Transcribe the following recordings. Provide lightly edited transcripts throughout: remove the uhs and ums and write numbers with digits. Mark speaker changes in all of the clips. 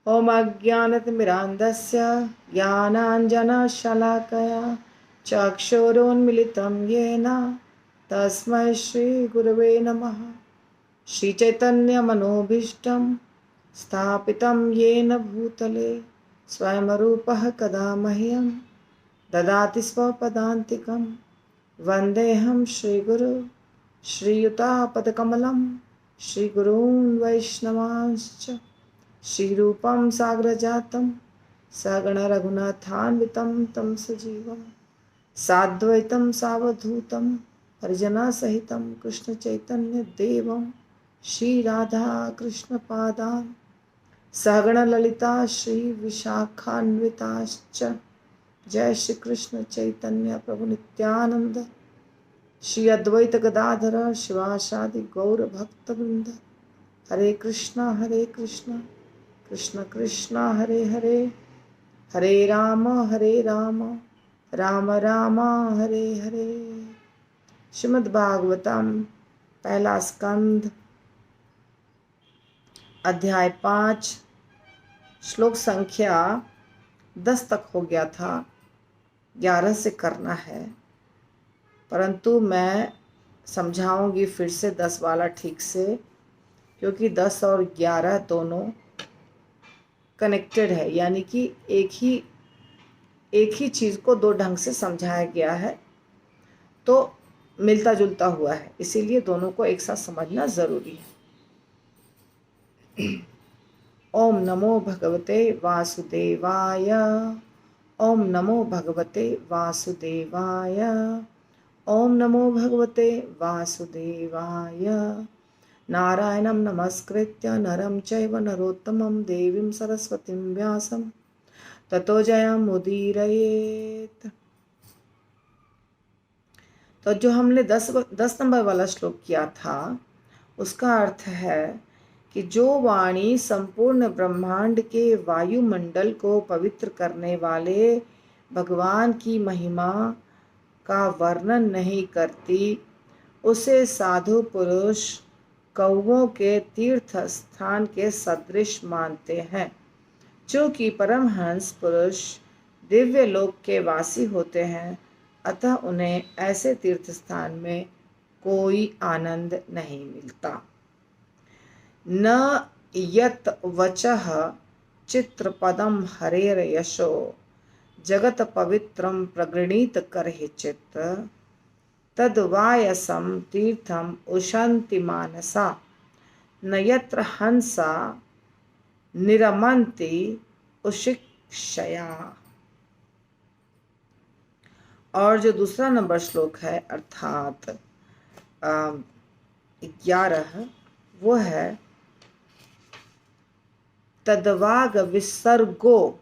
Speaker 1: ॐ अज्ञानतिमिरान्धस्य ज्ञानाञ्जनशलाकया चक्षुरुन्मिलितं येन तस्मै श्रीगुरवे नमः। श्रीचैतन्यमनोभीष्टं स्थापितं येन भूतले स्वयं रूपः कदा मह्यं ददाति स्वपदान्तिकं। वन्देऽहं श्रीगुरु श्रीयुतापदकमलं श्रीगुरून् वैष्णवांश्च श्रीरूपं साग्रजातं सगणरघुनाथान्वितं तं सजीवं साद्वैतं सावधूतं परिजनसहितं कृष्णचैतन्यदेवं श्रीराधाकृष्णपादान् सगणललिता श्रीविशाखान्विताश्च। जय श्री कृष्ण चैतन्य प्रभु नित्यानंद श्री अद्वैत गदाधर शिवासादि गौर भक्तवृंद। हरे कृष्णा कृष्ण कृष्ण हरे हरे, हरे राम राम राम हरे हरे। श्रीमद् भागवतम पहला स्कंद अध्याय 5 श्लोक संख्या 10 तक हो गया था। 11 से करना है, परंतु मैं समझाऊंगी फिर से 10 वाला ठीक से, क्योंकि 10 और 11 दोनों कनेक्टेड है, यानी कि एक ही चीज़ को दो ढंग से समझाया गया है, तो मिलता जुलता हुआ है, इसीलिए दोनों को एक साथ समझना ज़रूरी है। ओम नमो भगवते वासुदेवाय, ओम नमो भगवते वासुदेवाय, ओम नमो भगवते वासुदेवाय। नारायणं नमस्कृत्य नरं चैव नरोत्तमं देवीं सरस्वतीं व्यासं ततो जयमुदीरयेत्। तो जो हमने 10 नंबर वाला श्लोक किया था, उसका अर्थ है कि जो वाणी संपूर्ण ब्रह्मांड के वायुमंडल को पवित्र करने वाले भगवान की महिमा का वर्णन नहीं करती, उसे साधु पुरुष कौवों के तीर्थ स्थान के सदृश मानते हैं। चूँकि परमहंस पुरुष दिव्य लोक के वासी होते हैं, अतः उन्हें ऐसे तीर्थ स्थान में कोई आनंद नहीं मिलता। न यत् वचः चित्रपदं हरेर यशो जगत पवित्रं प्रगृणीत करहिचित् तद्वायसं तीर्थम उशन्ति मानसा न यत्र हंसा निरमन्ति उशिक्षया। और जो दूसरा नंबर श्लोक है अर्थात 11, वो है तद्वाग विसर्गो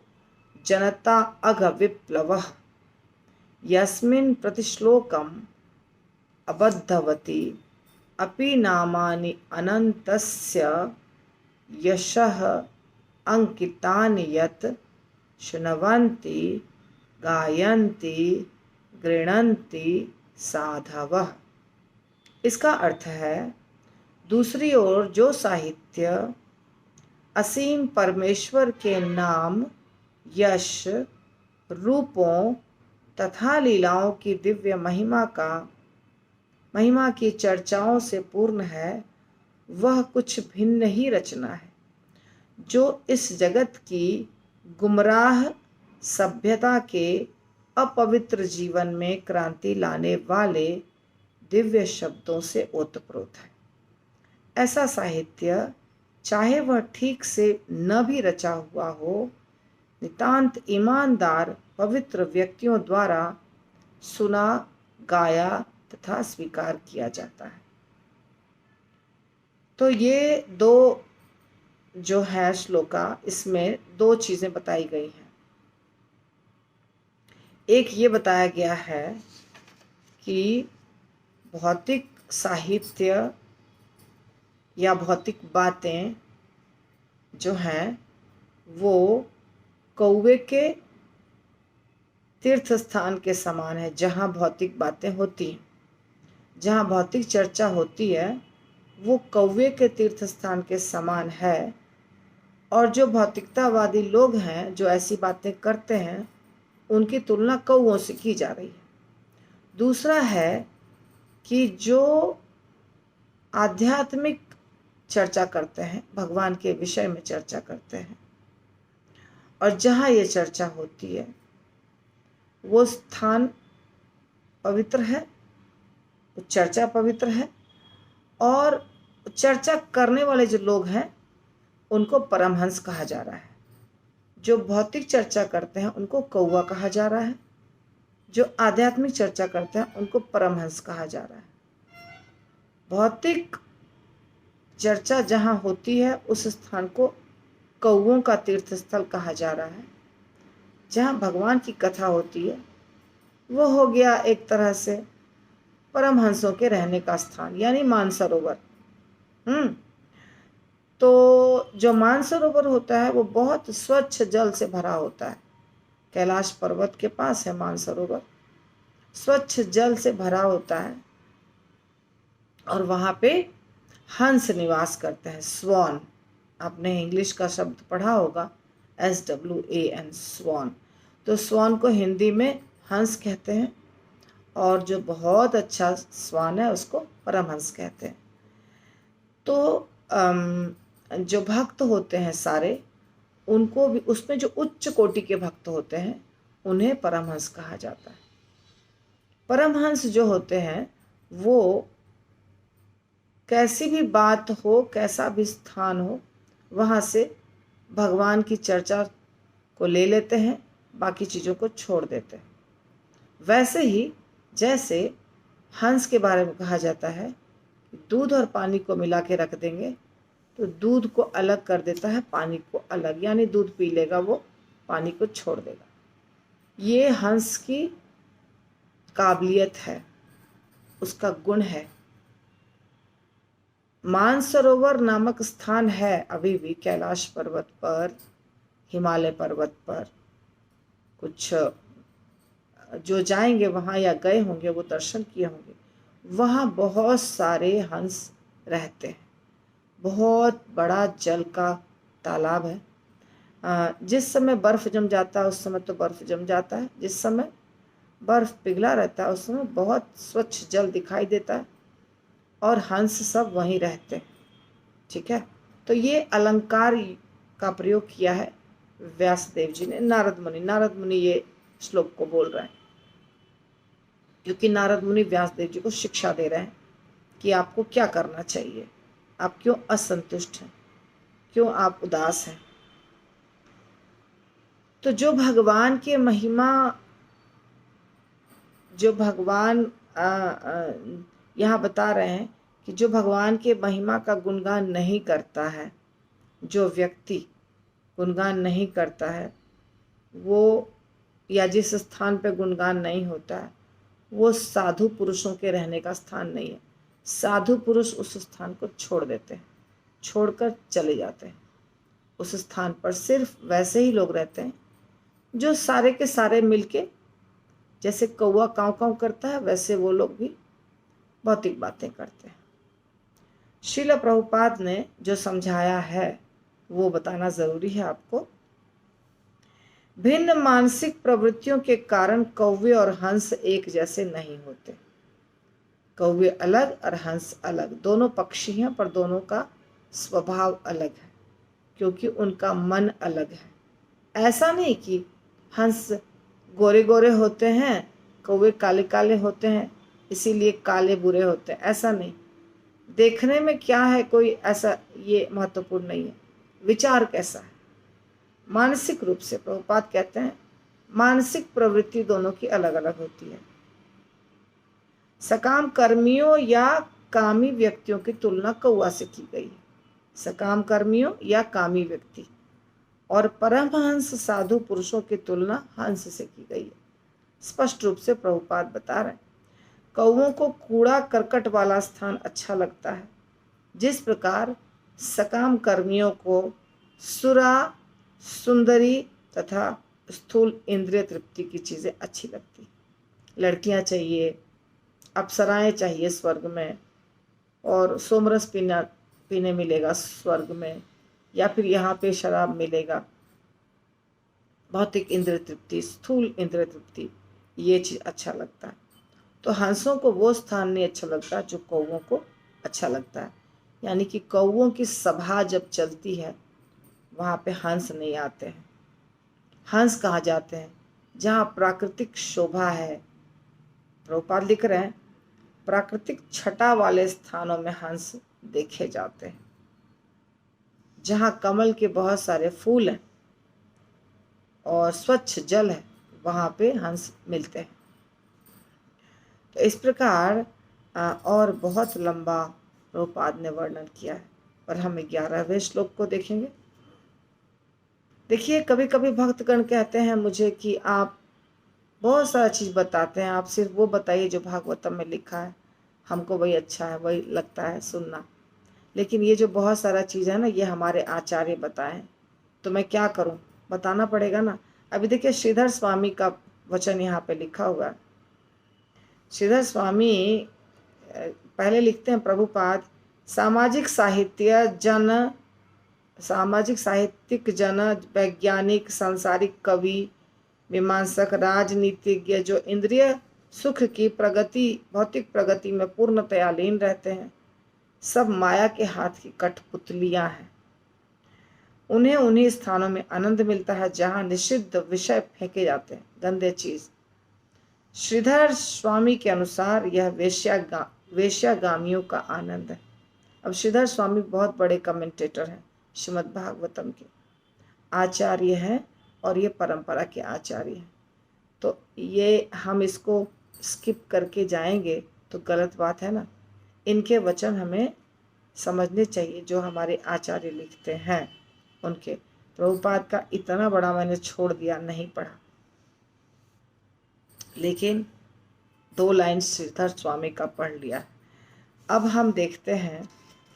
Speaker 1: जनता अघ विप्लवः यस्मिन् प्रतिश्लोकम् अबद्धवती अपि नामानि अनन्तस्य यशः अंकितानि यत् शृण्वन्ति गायन्ति गृह्णन्ति साधवः। इसका अर्थ है, दूसरी ओर जो साहित्य असीम परमेश्वर के नाम, यश, रूपों तथा लीलाओं की दिव्य महिमा की चर्चाओं से पूर्ण है, वह कुछ भिन्न ही रचना है, जो इस जगत की गुमराह सभ्यता के अपवित्र जीवन में क्रांति लाने वाले दिव्य शब्दों से ओतप्रोत है। ऐसा साहित्य, चाहे वह ठीक से न भी रचा हुआ हो, नितांत ईमानदार पवित्र व्यक्तियों द्वारा सुना, गाया तथा स्वीकार किया जाता है। तो ये दो जो है श्लोका, इसमें दो चीजें बताई गई हैं। एक ये बताया गया है कि भौतिक साहित्य या भौतिक बातें जो हैं वो कौवे के तीर्थ स्थान के समान है। जहाँ भौतिक बातें होती हैं, जहाँ भौतिक चर्चा होती है, वो कौवे के तीर्थ स्थान के समान है। और जो भौतिकतावादी लोग हैं, जो ऐसी बातें करते हैं, उनकी तुलना कौओं से की जा रही है। दूसरा है कि जो आध्यात्मिक चर्चा करते हैं, भगवान के विषय में चर्चा करते हैं, और जहाँ ये चर्चा होती है वो स्थान पवित्र है, वो चर्चा पवित्र है, और चर्चा करने वाले जो लोग हैं उनको परमहंस कहा जा रहा है। जो भौतिक चर्चा करते हैं उनको कौवा कहा जा रहा है, जो आध्यात्मिक चर्चा करते हैं उनको परमहंस कहा जा रहा है। भौतिक चर्चा जहाँ होती है उस स्थान को कौवों का तीर्थ स्थल कहा जा रहा है। जहाँ भगवान की कथा होती है वो हो गया एक तरह से परमहंसों के रहने का स्थान, यानी मानसरोवर। तो जो मानसरोवर होता है वो बहुत स्वच्छ जल से भरा होता है। कैलाश पर्वत के पास है मानसरोवर, स्वच्छ जल से भरा होता है, और वहाँ पे हंस निवास करते हैं, स्वान। आपने इंग्लिश का शब्द पढ़ा होगा, SWAN, स्वान। तो स्वान को हिंदी में हंस कहते हैं, और जो बहुत अच्छा स्वान है उसको परमहंस कहते हैं। तो जो भक्त होते हैं सारे, उनको भी, उसमें जो उच्च कोटि के भक्त होते हैं उन्हें परमहंस कहा जाता है। परमहंस जो होते हैं वो कैसी भी बात हो, कैसा भी स्थान हो, वहाँ से भगवान की चर्चा को ले लेते हैं, बाकी चीज़ों को छोड़ देते हैं। वैसे ही जैसे हंस के बारे में कहा जाता है कि दूध और पानी को मिला के रख देंगे तो दूध को अलग कर देता है, पानी को अलग, यानी दूध पी लेगा वो, पानी को छोड़ देगा। ये हंस की काबिलियत है, उसका गुण है। मानसरोवर नामक स्थान है अभी भी कैलाश पर्वत पर, हिमालय पर्वत पर। कुछ जो जाएंगे वहाँ या गए होंगे वो दर्शन किए होंगे, वहाँ बहुत सारे हंस रहते हैं। बहुत बड़ा जल का तालाब है। जिस समय बर्फ़ जम जाता है उस समय तो बर्फ़ जम जाता है, जिस समय बर्फ़ पिघला रहता है उस समय बहुत स्वच्छ जल दिखाई देता है, और हंस सब वहीं रहते हैं। ठीक है, तो ये अलंकार का प्रयोग किया है व्यासदेव जी ने। नारद मुनि ये श्लोक को बोल रहे हैं, क्योंकि नारद मुनि व्यासदेव जी को शिक्षा दे रहे हैं कि आपको क्या करना चाहिए, आप क्यों असंतुष्ट हैं, क्यों आप उदास हैं। तो जो भगवान के महिमा, जो भगवान यहाँ बता रहे हैं कि जो भगवान के महिमा का गुणगान नहीं करता है, जो व्यक्ति गुणगान नहीं करता है वो, या जिस स्थान पे गुणगान नहीं होता है वो साधु पुरुषों के रहने का स्थान नहीं है। साधु पुरुष उस स्थान को छोड़ देते हैं, छोड़कर चले जाते हैं। उस स्थान पर सिर्फ वैसे ही लोग रहते हैं जो सारे के सारे मिलके, जैसे कौवा काँव काँव करता है वैसे वो लोग भी भौतिक बातें करते हैं। श्रील प्रभुपाद ने जो समझाया है वो बताना ज़रूरी है आपको। भिन्न मानसिक प्रवृत्तियों के कारण कौवे और हंस एक जैसे नहीं होते। कौवे अलग और हंस अलग, दोनों पक्षी हैं पर दोनों का स्वभाव अलग है, क्योंकि उनका मन अलग है। ऐसा नहीं कि हंस गोरे गोरे होते हैं, कौवे काले काले होते हैं इसीलिए काले बुरे होते हैं, ऐसा नहीं। देखने में क्या है कोई ऐसा, ये महत्वपूर्ण नहीं है, विचार कैसा है। मानसिक रूप से प्रभुपाद कहते हैं मानसिक प्रवृत्ति दोनों की अलग अलग होती है। सकाम कर्मियों या कामी व्यक्तियों की तुलना कौवा से की गई है, सकाम कर्मियों या कामी व्यक्ति, और परमहंस साधु पुरुषों की तुलना हंस से की गई है। स्पष्ट रूप से प्रभुपाद बता रहे हैं कौवों को कूड़ा करकट वाला स्थान अच्छा लगता है, जिस प्रकार सकाम कर्मियों को सुरा, सुंदरी तथा स्थूल इंद्रिय तृप्ति की चीज़ें अच्छी लगती। लड़कियां चाहिए, अप्सराएं चाहिए स्वर्ग में, और सोमरस पीने मिलेगा स्वर्ग में, या फिर यहाँ पे शराब मिलेगा, भौतिक इंद्रिय तृप्ति, स्थूल इंद्रिय तृप्ति, ये चीज़ अच्छा लगता है। तो हंसों को वो स्थान नहीं अच्छा लगता जो कौवों को अच्छा लगता है। यानी कि कौवों की सभा जब चलती है वहाँ पे हंस नहीं आते हैं। हंस कहाँ जाते हैं? जहाँ प्राकृतिक शोभा है। प्रभुपाद लिख रहे हैं प्राकृतिक छटा वाले स्थानों में हंस देखे जाते हैं। जहाँ कमल के बहुत सारे फूल हैं और स्वच्छ जल है, वहाँ पे हंस मिलते हैं। तो इस प्रकार और बहुत लंबा प्रभुपाद ने वर्णन किया है, पर हम 11वें श्लोक को देखेंगे। देखिए, कभी कभी भक्तगण कहते हैं मुझे कि आप बहुत सारा चीज़ बताते हैं, आप सिर्फ वो बताइए जो भागवतम में लिखा है, हमको वही अच्छा है, वही लगता है सुनना। लेकिन ये जो बहुत सारा चीज़ है ना, ये हमारे आचार्य बताएं, तो मैं क्या करूं, बताना पड़ेगा ना। अभी देखिए, श्रीधर स्वामी का वचन यहाँ पे लिखा हुआ है। श्रीधर स्वामी पहले लिखते हैं, प्रभुपाद सामाजिक साहित्यिक जन, वैज्ञानिक, सांसारिक कवि, मीमांसक, राजनीतिज्ञ जो इंद्रिय सुख की प्रगति, भौतिक प्रगति में पूर्णतया लीन रहते हैं, सब माया के हाथ की कठपुतलियां हैं। उन्हें उन्हीं स्थानों में आनंद मिलता है जहां निषिद्ध विषय फेंके जाते हैं, गंदे चीज। श्रीधर स्वामी के अनुसार यह वेश्यागामियों का आनंद है। अब श्रीधर स्वामी बहुत बड़े कमेंटेटर हैं, श्रीमद् भागवतम के आचार्य हैं और ये परंपरा के आचार्य हैं। तो ये हम इसको स्किप करके जाएंगे तो गलत बात है ना। इनके वचन हमें समझने चाहिए, जो हमारे आचार्य लिखते हैं उनके। प्रभुपाद का इतना बड़ा मैंने छोड़ दिया, नहीं पढ़ा, लेकिन 2 लाइन श्रीधर स्वामी का पढ़ लिया। अब हम देखते हैं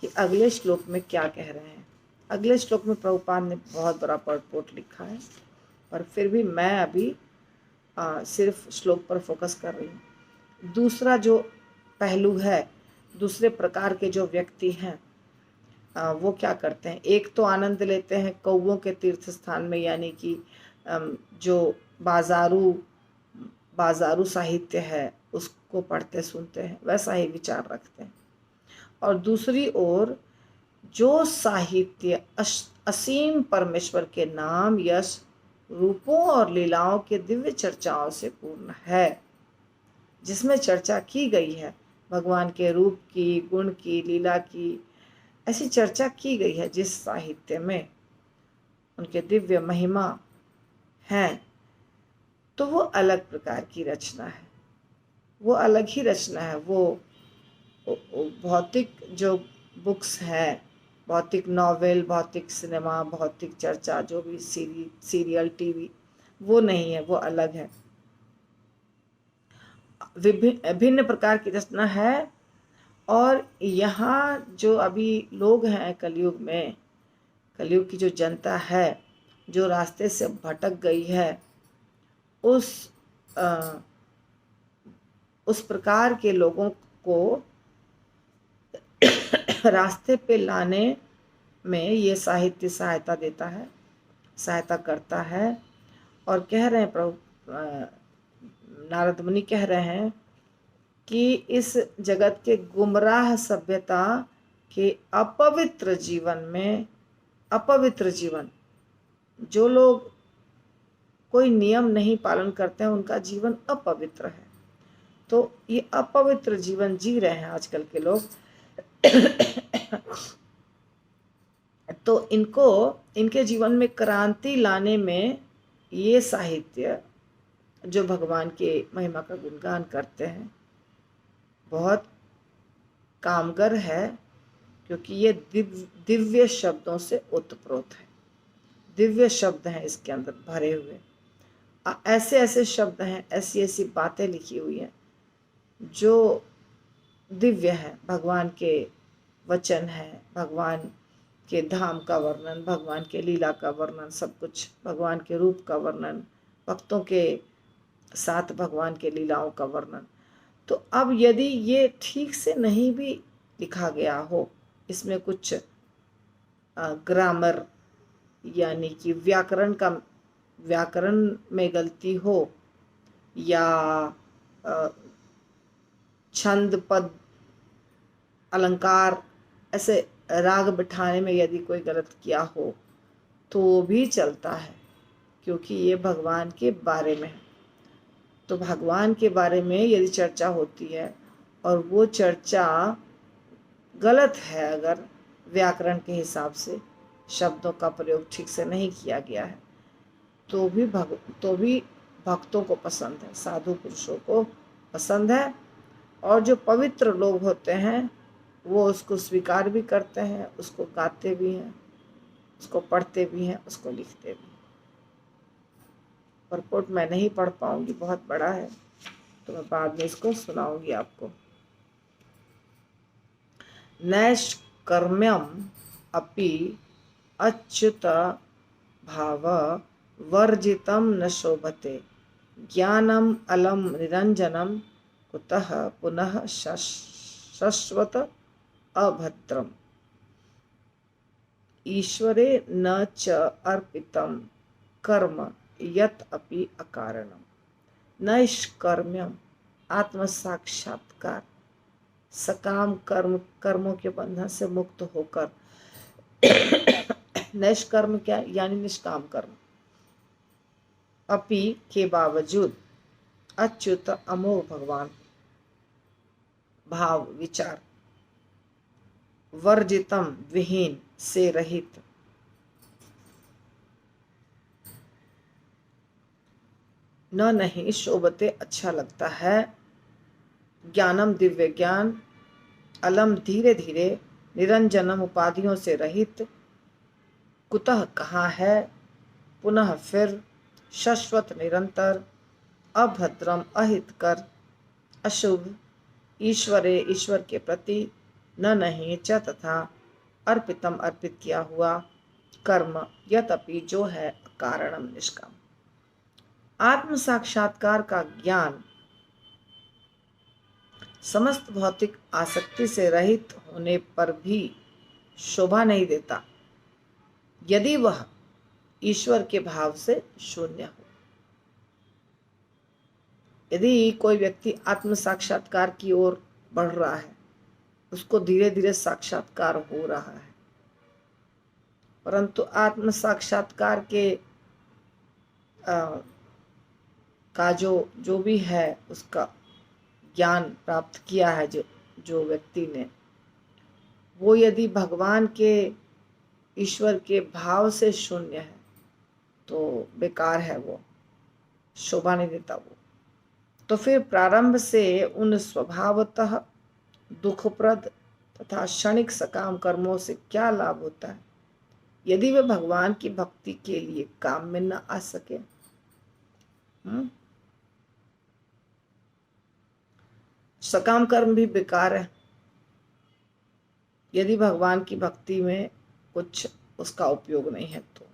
Speaker 1: कि अगले श्लोक में क्या कह रहे हैं। अगले श्लोक में प्रभुपाद ने बहुत बड़ा परपोर्ट लिखा है, पर फिर भी मैं अभी सिर्फ श्लोक पर फोकस कर रही हूँ। दूसरा जो पहलू है, दूसरे प्रकार के जो व्यक्ति हैं, वो क्या करते हैं। एक तो आनंद लेते हैं कौवों के तीर्थ स्थान में, यानी कि जो बाजारू साहित्य है उसको पढ़ते सुनते हैं, वैसा ही विचार रखते हैं। और दूसरी ओर जो साहित्य असीम परमेश्वर के नाम, यश, रूपों और लीलाओं के दिव्य चर्चाओं से पूर्ण है, जिसमें चर्चा की गई है भगवान के रूप की, गुण की, लीला की, ऐसी चर्चा की गई है, जिस साहित्य में उनके दिव्य महिमा है, तो वो अलग प्रकार की रचना है, वो अलग ही रचना है। वो भौतिक जो बुक्स हैं, भौतिक नॉवेल, भौतिक सिनेमा, भौतिक चर्चा, जो भी सीरियल, टीवी, वो नहीं है, वो अलग है, भिन्न प्रकार की रचना है। और यहाँ जो अभी लोग हैं कलयुग में, कलयुग की जो जनता है, जो रास्ते से भटक गई है, उस प्रकार के लोगों को रास्ते पे लाने में ये साहित्य सहायता देता है, सहायता करता है। और कह रहे हैं नारद मुनि कह रहे हैं कि इस जगत के गुमराह सभ्यता के अपवित्र जीवन, जो लोग कोई नियम नहीं पालन करते हैं, उनका जीवन अपवित्र है। तो ये अपवित्र जीवन जी रहे हैं आजकल के लोग। तो इनके जीवन में क्रांति लाने में ये साहित्य, जो भगवान के महिमा का गुणगान करते हैं, बहुत कामगर है, क्योंकि ये दिव्य शब्दों से ओतप्रोत है। दिव्य शब्द हैं इसके अंदर भरे हुए, ऐसे ऐसे शब्द हैं, ऐसी ऐसी बातें लिखी हुई हैं जो दिव्य है। भगवान के वचन है, भगवान के धाम का वर्णन, भगवान के लीला का वर्णन, सब कुछ, भगवान के रूप का वर्णन, भक्तों के साथ भगवान के लीलाओं का वर्णन। तो अब यदि ये ठीक से नहीं भी लिखा गया हो, इसमें कुछ ग्रामर यानी कि व्याकरण में गलती हो, या छंद पद अलंकार ऐसे राग बिठाने में यदि कोई गलत किया हो तो वो भी चलता है, क्योंकि ये भगवान के बारे में है। तो भगवान के बारे में यदि चर्चा होती है और वो चर्चा गलत है, अगर व्याकरण के हिसाब से शब्दों का प्रयोग ठीक से नहीं किया गया है, तो भी भक्तों को पसंद है, साधु पुरुषों को पसंद है। और जो पवित्र लोग होते हैं वो उसको स्वीकार भी करते हैं, उसको गाते भी हैं, उसको पढ़ते भी हैं, उसको लिखते भी हैं। परपोट मैं नहीं पढ़ पाऊंगी, बहुत बड़ा है, तो मैं बाद में इसको सुनाऊंगी आपको। नैष्कर्म्यम अपि अच्युत भाव वर्जितम न शोभते, ज्ञानम अलम निरंजनम कुतः पुनः शश्वत अभद्रम, ईश्वरे न च अर्पितम कर्म यत अपि अकारणम। नैष्कर्म्यम आत्म साक्षात्कार, सकाम कर्मों के बंधन से मुक्त होकर। नैष्कर्म क्या यानी निष्काम कर्म। अपि के बावजूद, अच्युत अमोघ भगवान, भाव विचार, वर्जितम विहीन से रहित, न नहीं शोभते अच्छा लगता है, ज्ञानम दिव्य ज्ञान, अलम धीरे धीरे, निरंजनम उपाधियों से रहित, कुतः कहाँ है, पुनः फिर, शाश्वत निरंतर, अभद्रम अहितकर, अशुभ, ईश्वरे ईश्वर के प्रति, न नहीं च तथा, अर्पितम अर्पित किया हुआ, कर्म यतपि जो है, कारणम निष्काम। आत्म साक्षात्कार का ज्ञान समस्त भौतिक आसक्ति से रहित होने पर भी शोभा नहीं देता, यदि वह ईश्वर के भाव से शून्य हो। यदि कोई व्यक्ति आत्म साक्षात्कार की ओर बढ़ रहा है, उसको धीरे धीरे साक्षात्कार हो रहा है, परंतु आत्म साक्षात्कार के का जो भी है, उसका ज्ञान प्राप्त किया है जो व्यक्ति ने, वो यदि भगवान के, ईश्वर के भाव से शून्य है तो बेकार है, वो शोभा नहीं देता वो। तो फिर प्रारंभ से उन स्वभावतः दुखप्रद तथा क्षणिक सकाम कर्मों से क्या लाभ होता है, यदि वे भगवान की भक्ति के लिए काम में न आ सके। सकाम कर्म भी बेकार है यदि भगवान की भक्ति में कुछ उसका उपयोग नहीं है तो।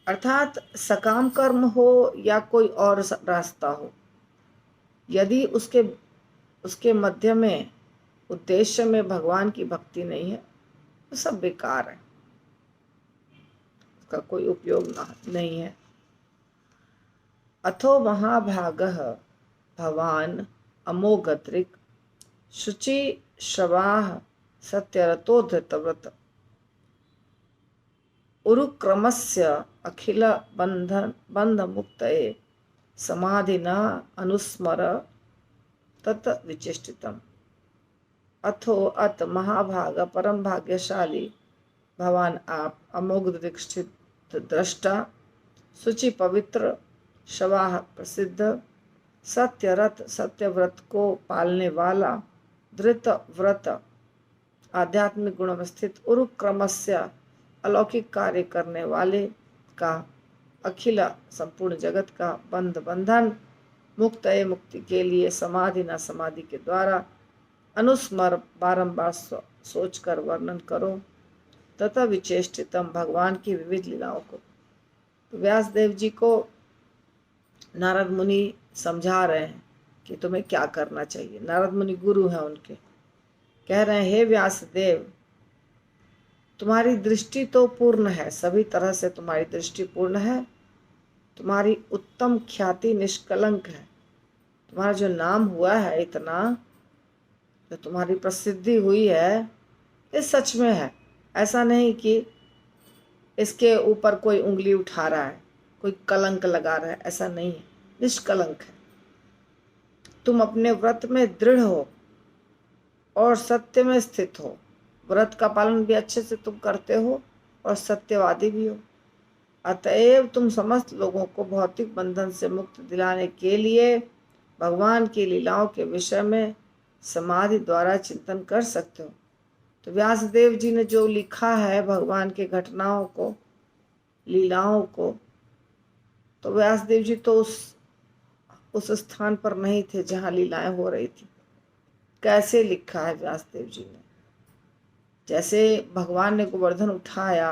Speaker 1: अर्थात सकाम कर्म हो या कोई और रास्ता हो, यदि उसके मध्य में, उद्देश्य में भगवान की भक्ति नहीं है तो सब बेकार है, उसका कोई उपयोग नहीं है। अथो महाभागः भवान अमोघदृक् शुचि श्रवाः सत्यरतो धृतव्रत, उरुक्रमस्य अखिल बंध मुक्तये समाधिना अनुस्मर तत् विचेष्टितम्। अथो अत महाभाग परम भाग्यशाली भगवान आप, अमोघ दृष्टित दृष्टा, शुचि पवित्र, शवाह प्रसिद्ध, सत्यरथ सत्यव्रत को पालने वाला, धृत व्रत आध्यात्मिक गुणों में स्थित, उरुक्रमस्य अलौकिक कार्य करने वाले का, अखिल संपूर्ण जगत का बंधन, मुक्त मुक्ति के लिए समाधि न समाधि के द्वारा, अनुस्मर बारंबार सोचकर वर्णन करो, तथा विचेष्टितम भगवान की विविध लीलाओं को। तो व्यास देव जी को नारद मुनि समझा रहे हैं कि तुम्हें क्या करना चाहिए। नारद मुनि गुरु हैं उनके, कह रहे हैं हे व्यास देव, तुम्हारी दृष्टि तो पूर्ण है, सभी तरह से तुम्हारी दृष्टि पूर्ण है, तुम्हारी उत्तम ख्याति निष्कलंक है। तुम्हारा जो नाम हुआ है, इतना जो तुम्हारी प्रसिद्धि हुई है, ये सच में है। ऐसा नहीं कि इसके ऊपर कोई उंगली उठा रहा है, कोई कलंक लगा रहा है, ऐसा नहीं है, निष्कलंक है। तुम अपने व्रत में दृढ़ हो और सत्य में स्थित हो। व्रत का पालन भी अच्छे से तुम करते हो और सत्यवादी भी हो। अतएव तुम समस्त लोगों को भौतिक बंधन से मुक्त दिलाने के लिए भगवान की लीलाओं के विषय में समाधि द्वारा चिंतन कर सकते हो। तो व्यासदेव जी ने जो लिखा है भगवान के घटनाओं को, लीलाओं को, तो व्यासदेव जी तो उस स्थान पर नहीं थे जहाँ लीलाएं हो रही थी। कैसे लिखा है व्यासदेव जी ने? जैसे भगवान ने गोवर्धन उठाया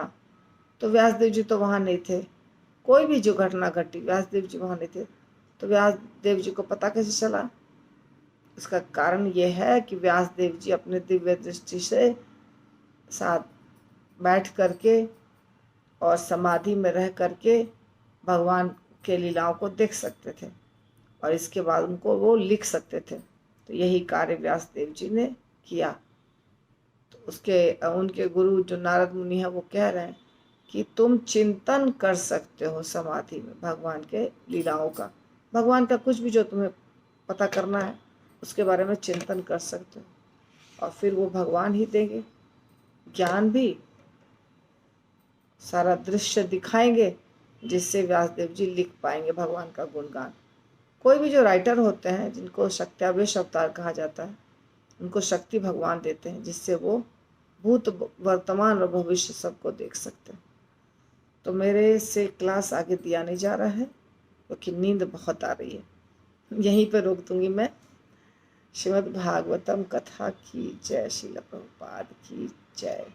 Speaker 1: तो व्यासदेव जी तो वहाँ नहीं थे। कोई भी जो घटना घटी, व्यासदेव जी वहाँ नहीं थे, तो व्यासदेव जी को पता कैसे चला? इसका कारण यह है कि व्यासदेव जी अपने दिव्य दृष्टि से साथ बैठ करके और समाधि में रह करके भगवान के लीलाओं को देख सकते थे और इसके बाद उनको वो लिख सकते थे। तो यही कार्य व्यासदेव जी ने किया। तो उनके गुरु जो नारद मुनि है, वो कह रहे हैं कि तुम चिंतन कर सकते हो समाधि में भगवान के लीलाओं का। भगवान का कुछ भी जो तुम्हें पता करना है उसके बारे में चिंतन कर सकते हो, और फिर वो भगवान ही देंगे ज्ञान भी, सारा दृश्य दिखाएंगे, जिससे व्यासदेव जी लिख पाएंगे भगवान का गुणगान। कोई भी जो राइटर होते हैं, जिनको शक्त्यावेश अवतार कहा जाता है, उनको शक्ति भगवान देते हैं, जिससे वो भूत वर्तमान और भविष्य सबको देख सकते हैं। तो मेरे से क्लास आगे दिया नहीं जा रहा है क्योंकि नींद बहुत आ रही है। यहीं पर रोक दूंगी मैं। श्रीमद् भागवतम कथा की जय। श्रील प्रभुपाद की जय।